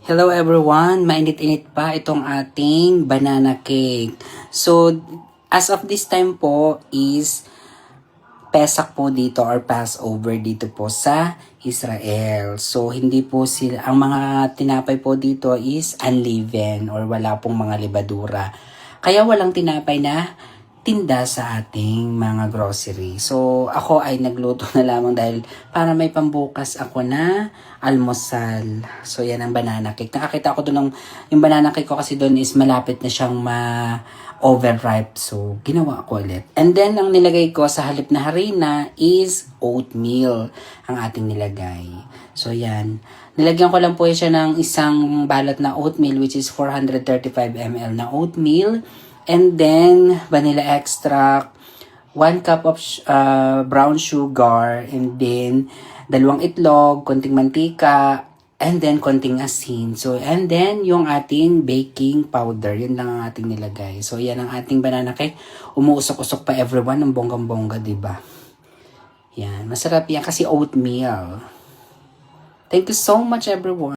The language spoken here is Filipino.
Hello everyone! Mainit-init pa itong ating banana cake. So, as of this time po is Pesach po dito or Passover dito po sa Israel. So, hindi po sila, ang mga tinapay po dito is unleavened or wala pong mga libadura. Kaya walang tinapay na tinda sa ating mga grocery. So, ako ay nagluto na lamang dahil para may pambukas ako na almusal. So, yan ang banana cake. Nakakita ko doon yung banana cake ko kasi doon is malapit na siyang overripe. So, ginawa ko ulit. And then, ang nilagay ko sa halip na harina is oatmeal ang ating nilagay. So, yan. Nilagyan ko lang po siya ng isang balat na oatmeal which is 435 ml na oatmeal. And then, vanilla extract, 1 cup of brown sugar, and then, 2 itlog, konting mantika, and then, konting asin. So, and then, yung ating baking powder. Yun lang ang ating nilagay. So, yan ang ating banana cake. Umuusok-usok pa everyone ng bonggang-bongga, diba? Yan. Masarap yan kasi oatmeal. Thank you so much, everyone.